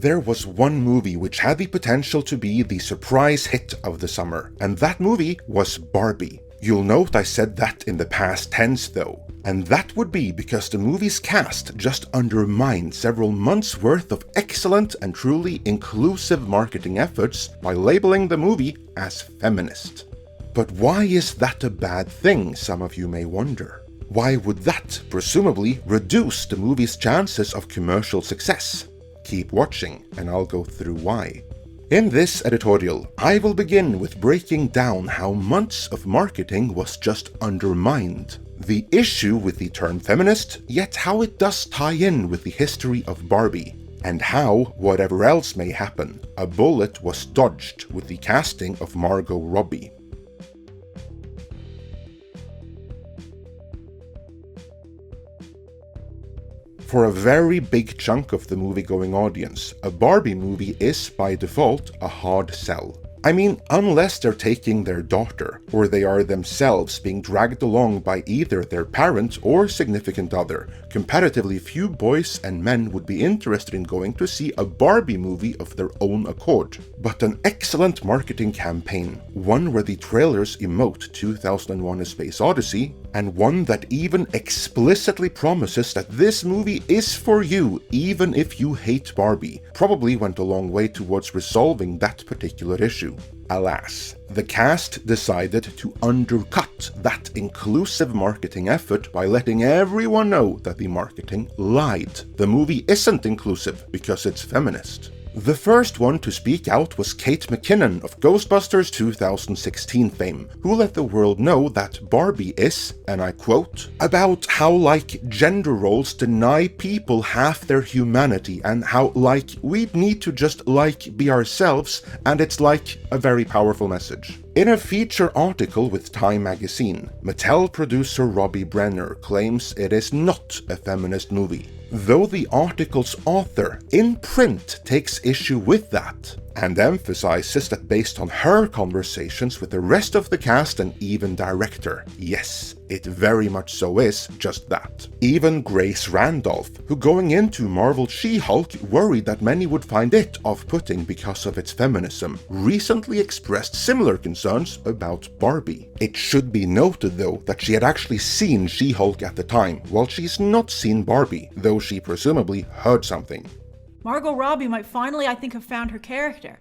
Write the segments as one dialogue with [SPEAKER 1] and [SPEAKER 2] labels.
[SPEAKER 1] There was one movie which had the potential to be the surprise hit of the summer, and that movie was Barbie. You'll note I said that in the past tense though, and that would be because the movie's cast just undermined several months' worth of excellent and truly inclusive marketing efforts by labeling the movie as feminist. But why is that a bad thing, some of you may wonder? Why would that presumably reduce the movie's chances of commercial success? Keep watching and I'll go through why. In this editorial, I will begin with breaking down how months of marketing was just undermined, the issue with the term feminist, yet how it does tie in with the history of Barbie, and how, whatever else may happen, a bullet was dodged with the casting of Margot Robbie. For a very big chunk of the movie-going audience, a Barbie movie is by default a hard sell. I mean, unless they're taking their daughter, or they are themselves being dragged along by either their parent or significant other, comparatively few boys and men would be interested in going to see a Barbie movie of their own accord. But an excellent marketing campaign, one where the trailers emote 2001: A Space Odyssey, and one that even explicitly promises that this movie is for you even if you hate Barbie, probably went a long way towards resolving that particular issue. Alas, the cast decided to undercut that inclusive marketing effort by letting everyone know that the marketing lied. The movie isn't inclusive because it's feminist. The first one to speak out was Kate McKinnon of Ghostbusters 2016 fame, who let the world know that Barbie is, and I quote, about how like gender roles deny people half their humanity and how like we need to just like be ourselves, and it's like a very powerful message. In a feature article with Time magazine, Mattel producer Robbie Brenner claims it is not a feminist movie, though the article's author, in print, takes issue with that, and emphasizes that based on her conversations with the rest of the cast and even director, yes, it very much so is just that. Even Grace Randolph, who going into Marvel She-Hulk worried that many would find it off-putting because of its feminism, recently expressed similar concerns about Barbie. It should be noted though that she had actually seen She-Hulk at the time, while she's not seen Barbie, though she presumably heard something.
[SPEAKER 2] Margot Robbie might finally, I think, have found her character.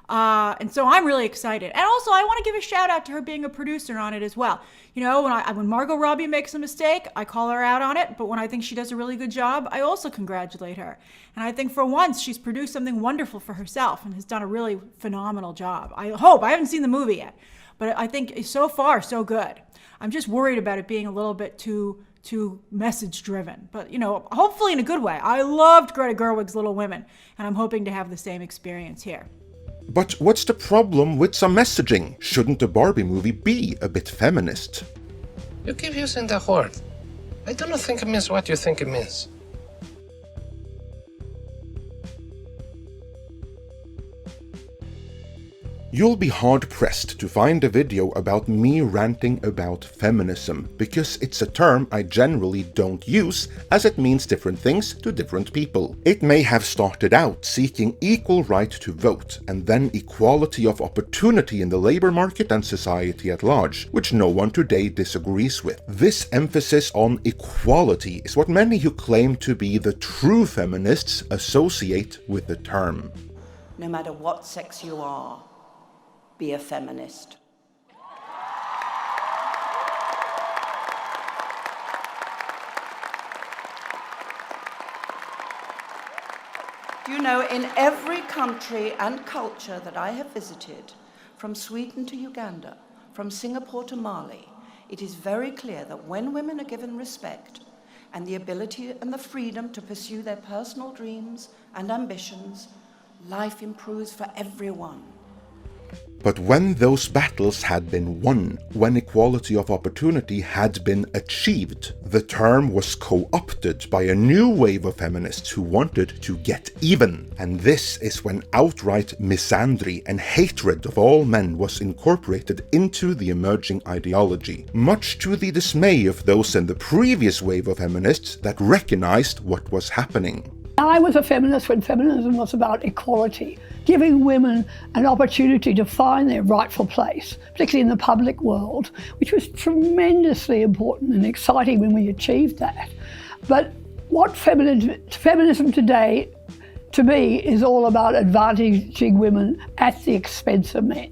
[SPEAKER 2] And so I'm really excited. And also, I want to give a shout out to her being a producer on it as well. You know, when Margot Robbie makes a mistake, I call her out on it. But when I think she does a really good job, I also congratulate her. And I think for once, she's produced something wonderful for herself and has done a really phenomenal job. I hope. I haven't seen the movie yet. But I think so far, so good. I'm just worried about it being a little bit too message driven, but you know, hopefully in a good way. I loved Greta Gerwig's Little Women, and I'm hoping to have the same experience here.
[SPEAKER 1] But what's the problem with some messaging? Shouldn't a Barbie movie be a bit feminist?
[SPEAKER 3] You keep using that word. I do not think it means what you think it means.
[SPEAKER 1] You'll be hard-pressed to find a video about me ranting about feminism, because it's a term I generally don't use, as it means different things to different people. It may have started out seeking equal right to vote, and then equality of opportunity in the labor market and society at large, which no one today disagrees with. This emphasis on equality is what many who claim to be the true feminists associate with the term.
[SPEAKER 4] No matter what sex you are, be a feminist. You know, in every country and culture that I have visited, from Sweden to Uganda, from Singapore to Mali, it is very clear that when women are given respect and the ability and the freedom to pursue their personal dreams and ambitions, life improves for everyone.
[SPEAKER 1] But when those battles had been won, when equality of opportunity had been achieved, the term was co-opted by a new wave of feminists who wanted to get even. And this is when outright misandry and hatred of all men was incorporated into the emerging ideology, much to the dismay of those in the previous wave of feminists that recognized what was happening.
[SPEAKER 5] I was a feminist when feminism was about equality, giving women an opportunity to find their rightful place, particularly in the public world, which was tremendously important and exciting when we achieved that. But what feminism today, to me, is all about advantaging women at the expense of men.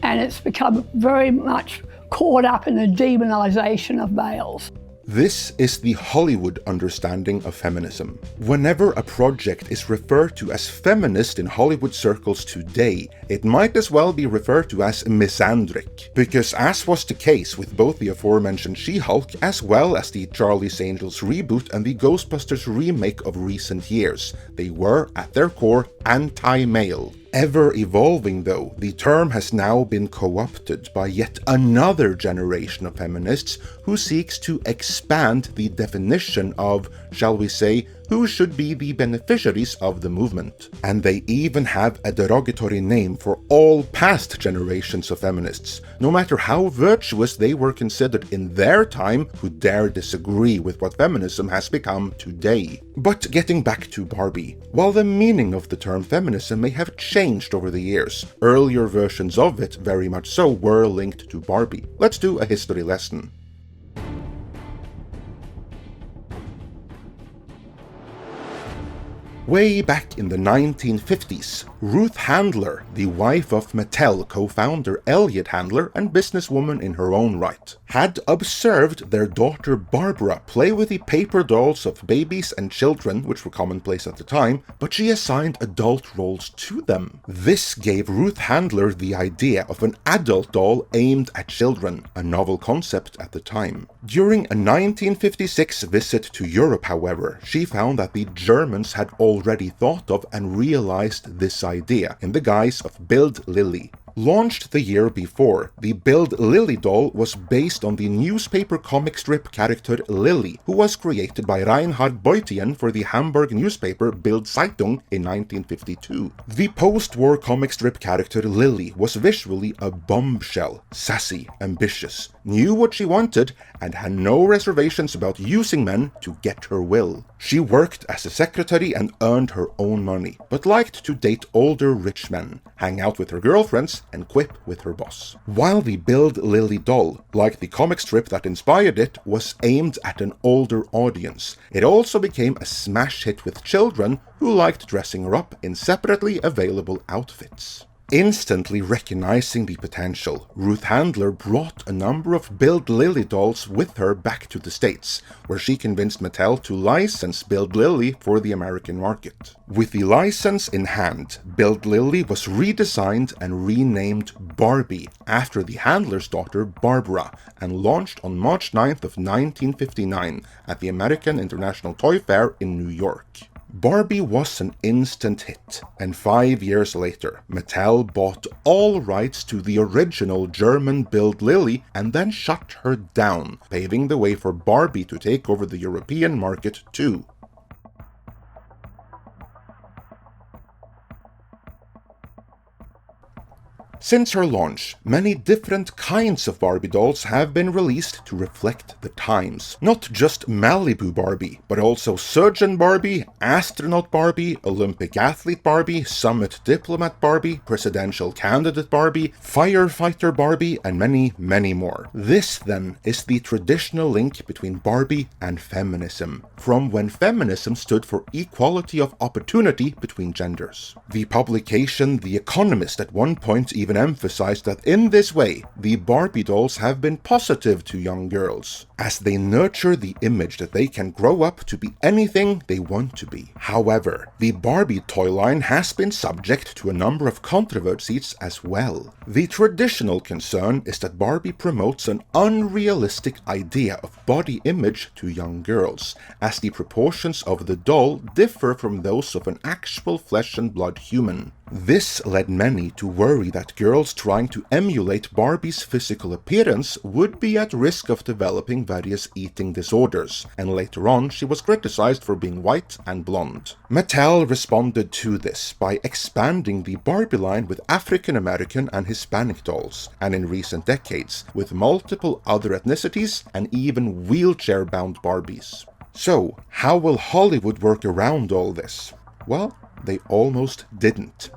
[SPEAKER 5] And it's become very much caught up in the demonisation of males.
[SPEAKER 1] This is the Hollywood understanding of feminism. Whenever a project is referred to as feminist in Hollywood circles today, it might as well be referred to as misandric. Because as was the case with both the aforementioned She-Hulk as well as the Charlie's Angels reboot and the Ghostbusters remake of recent years, they were, at their core, anti-male. Ever evolving though, the term has now been co-opted by yet another generation of feminists who seeks to expand the definition of, shall we say, who should be the beneficiaries of the movement. And they even have a derogatory name for all past generations of feminists, no matter how virtuous they were considered in their time, who dare disagree with what feminism has become today. But getting back to Barbie, while the meaning of the term feminism may have changed over the years, earlier versions of it very much so were linked to Barbie. Let's do a history lesson. Way back in the 1950s, Ruth Handler, the wife of Mattel co-founder Elliot Handler and businesswoman in her own right, had observed their daughter Barbara play with the paper dolls of babies and children, which were commonplace at the time, but she assigned adult roles to them. This gave Ruth Handler the idea of an adult doll aimed at children, a novel concept at the time. During a 1956 visit to Europe, however, she found that the Germans had already thought of and realized this idea in the guise of Build Lily. Launched the year before, the Build Lily doll was based on the newspaper comic strip character Lily, who was created by Reinhard Beutien for the Hamburg newspaper Bild Zeitung in 1952. The post-war comic strip character Lily was visually a bombshell, sassy, ambitious, knew what she wanted, and had no reservations about using men to get her will. She worked as a secretary and earned her own money, but liked to date older rich men, hang out with her girlfriends, and quip with her boss. While the Build Lily doll, like the comic strip that inspired it, was aimed at an older audience, it also became a smash hit with children who liked dressing her up in separately available outfits. Instantly recognizing the potential, Ruth Handler brought a number of Build Lily dolls with her back to the States, where she convinced Mattel to license Build Lily for the American market. With the license in hand, Build Lily was redesigned and renamed Barbie after the Handler's daughter Barbara, and launched on March 9th of 1959 at the American International Toy Fair in New York. Barbie was an instant hit, and 5 years later, Mattel bought all rights to the original German Build Lily and then shut her down, paving the way for Barbie to take over the European market too. Since her launch, many different kinds of Barbie dolls have been released to reflect the times. Not just Malibu Barbie, but also Surgeon Barbie, Astronaut Barbie, Olympic Athlete Barbie, Summit Diplomat Barbie, Presidential Candidate Barbie, Firefighter Barbie, and many, many more. This, then, is the traditional link between Barbie and feminism, from when feminism stood for equality of opportunity between genders. The publication The Economist at one point even emphasized that in this way, the Barbie dolls have been positive to young girls, as they nurture the image that they can grow up to be anything they want to be. However, the Barbie toy line has been subject to a number of controversies as well. The traditional concern is that Barbie promotes an unrealistic idea of body image to young girls, as the proportions of the doll differ from those of an actual flesh and blood human. This led many to worry that girls trying to emulate Barbie's physical appearance would be at risk of developing various eating disorders, and later on she was criticized for being white and blonde. Mattel responded to this by expanding the Barbie line with African American and Hispanic dolls, and in recent decades with multiple other ethnicities and even wheelchair-bound Barbies. So, how will Hollywood work around all this? Well, they almost didn't.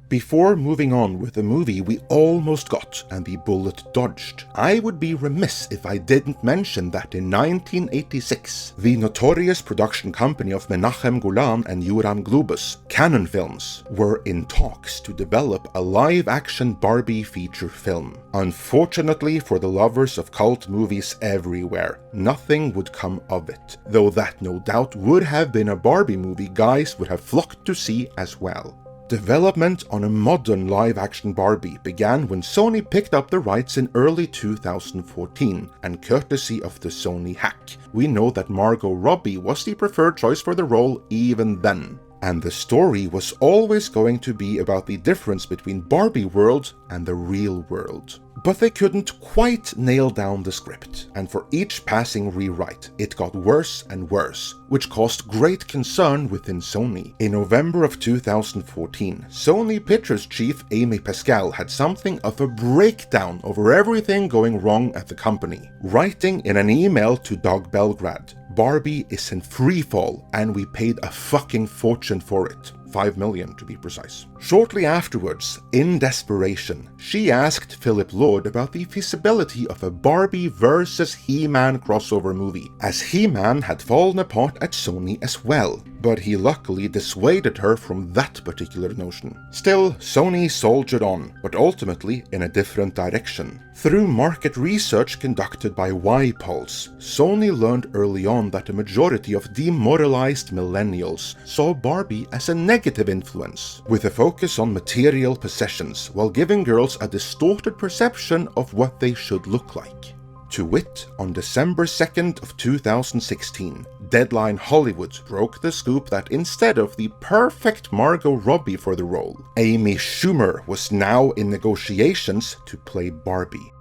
[SPEAKER 1] Before moving on with the movie we almost got and the bullet dodged, I would be remiss if I didn't mention that in 1986, the notorious production company of Menachem Golan and Yoram Globus, Cannon Films, were in talks to develop a live-action Barbie feature film. Unfortunately for the lovers of cult movies everywhere, nothing would come of it, though that no doubt would have been a Barbie movie guys would have flocked to see as well. Development on a modern live-action Barbie began when Sony picked up the rights in early 2014, and courtesy of the Sony hack, we know that Margot Robbie was the preferred choice for the role even then. And the story was always going to be about the difference between Barbie world and the real world. But they couldn't quite nail down the script, and for each passing rewrite, it got worse and worse, which caused great concern within Sony. In November of 2014, Sony Pictures chief Amy Pascal had something of a breakdown over everything going wrong at the company, writing in an email to Doug Belgrad, "Barbie is in freefall, and we paid a fucking fortune for it. 5 million to be precise." Shortly afterwards, in desperation, she asked Philip Lord about the feasibility of a Barbie vs. He-Man crossover movie, as He-Man had fallen apart at Sony as well, but he luckily dissuaded her from that particular notion. Still, Sony soldiered on, but ultimately in a different direction. Through market research conducted by Y-Pulse, Sony learned early on that a majority of demoralized millennials saw Barbie as a negative influence, with a focus on material possessions while giving girls a distorted perception of what they should look like. To wit, on December 2nd of 2016, Deadline Hollywood broke the scoop that instead of the perfect Margot Robbie for the role, Amy Schumer was now in negotiations to play Barbie.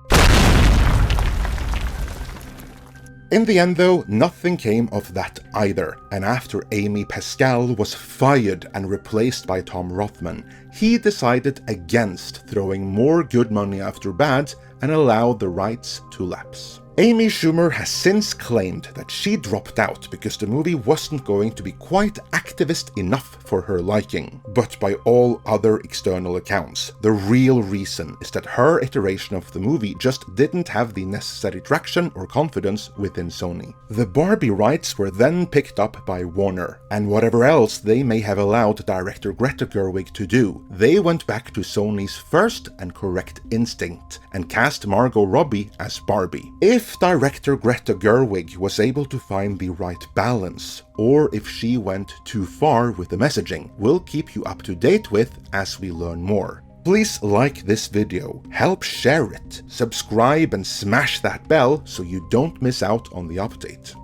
[SPEAKER 1] In the end though, nothing came of that either, and after Amy Pascal was fired and replaced by Tom Rothman, he decided against throwing more good money after bad and allowed the rights to lapse. Amy Schumer has since claimed that she dropped out because the movie wasn't going to be quite activist enough for her liking. But by all other external accounts, the real reason is that her iteration of the movie just didn't have the necessary traction or confidence within Sony. The Barbie rights were then picked up by Warner, and whatever else they may have allowed director Greta Gerwig to do, they went back to Sony's first and correct instinct and cast Margot Robbie as Barbie. If director Greta Gerwig was able to find the right balance, or if she went too far with the messaging, we'll keep you up to date with as we learn more. Please like this video, help share it, subscribe and smash that bell so you don't miss out on the update.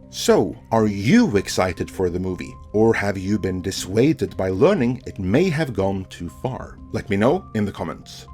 [SPEAKER 1] So, are you excited for the movie, or have you been dissuaded by learning it may have gone too far? Let me know in the comments.